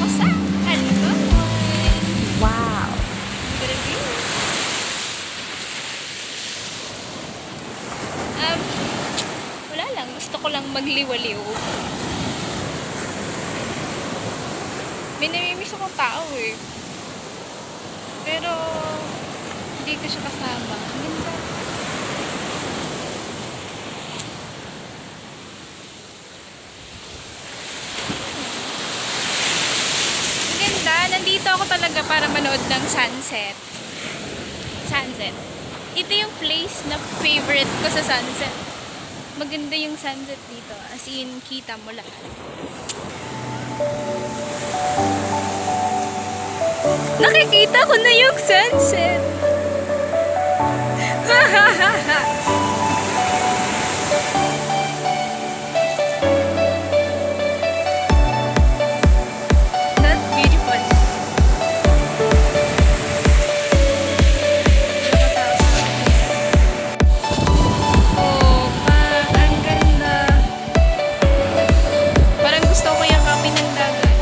sa Alimangon. Wow! Review. Wala lang. Gusto ko lang magliwaliw. May namimiss akong tao eh. Pero, hindi ko siya kasama. Ang ganda. Ang ganda. Nandito ako talaga para manood ng sunset. Sunset. Ito yung place na favorite ko sa sunset. Maganda yung sunset dito. As in, kita mo lahat. Nakikita ko na yung sunset. That's beautiful. Oh, ang ganda. Parang gusto ko yung kape ng dagat.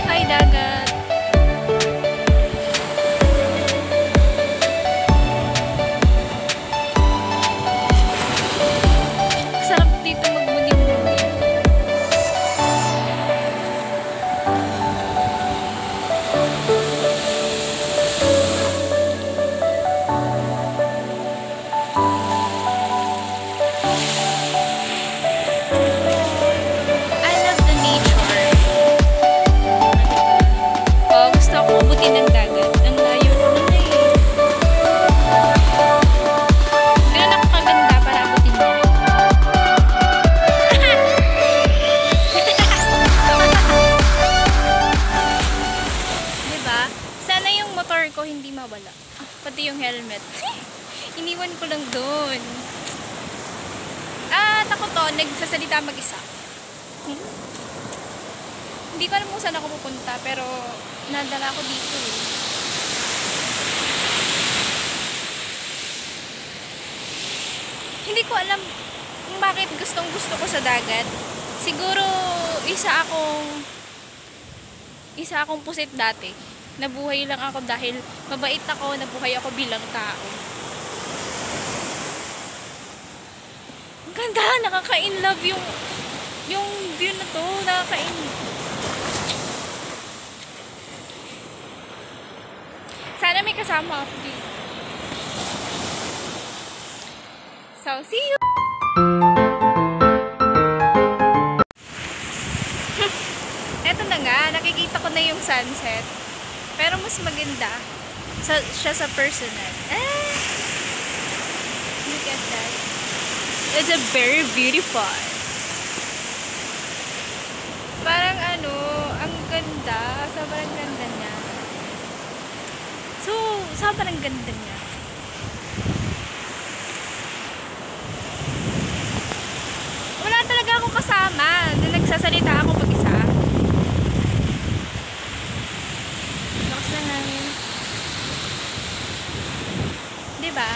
Hi, dagat. Sarap dito magmuning-muning. I love the nature. Oh, gusto ko mabuti ng dagat. Ang layo naman na eh. Pero nakakaganda para abutin mo. Diba? Sana yung motor ko hindi mawala. Pati yung helmet. Iniwan ko lang doon. Takot to, nagsasalita mag-isa. Hindi ko alam kung saan ako pupunta, pero nadala ko dito eh. Hindi ko alam kung bakit gustong gusto ko sa dagat. Siguro isa akong pusit dati. Nabuhay lang ako dahil mabait ako, nabuhay ako bilang tao. Ang ganda, nakaka-inlove yung view na to, nakaka-inlove. Sana may kasama ako dito. So, see you! Eto na nga, nakikita ko na yung sunset. Pero mas maganda siya sa personal. Look at that. It's a very beautiful. Parang ang ganda. Sobrang ganda niya. So, sobrang ganda niya. Wala talaga akong kasama. Nung nagsasalita ako mag-isa. Lakas na namin. Diba?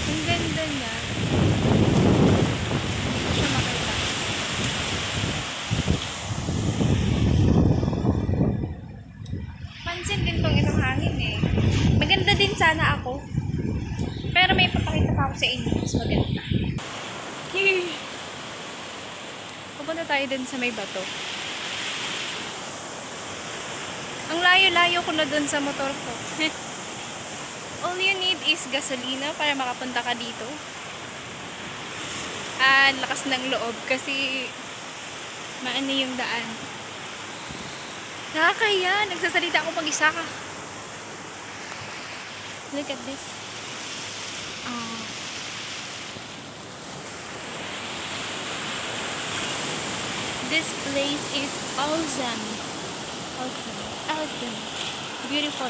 Ang ganda niya. Hindi ko siya makita. Pansin din tong itong hangin eh. Maganda din sana ako. Pero may papakita pa ako sa inyo. Mas maganda. Pupunta tayo din sa may bato. Ang layo-layo ko na dun sa motor ko. All you need is gasolina para makapunta ka dito. Lakas ng loob kasi maano yung daan. Nakakahiya. Nagsasalita ako pag-isa ka. Look at this. This place is awesome. Awesome. Awesome. Beautiful.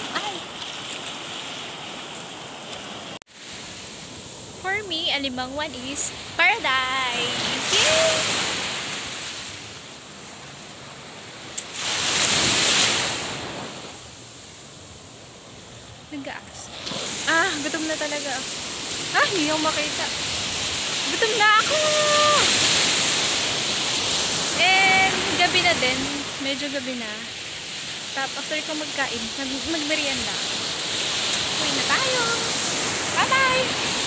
For me, Alimangon is paradise. Yay! Nag-aas. Gutom na talaga ako. Hindi ako makita. Gutom na ako! gabi na din. Medyo gabi na. Tapos after ko magkain, magmerienda. Uwi na tayo. Bye-bye!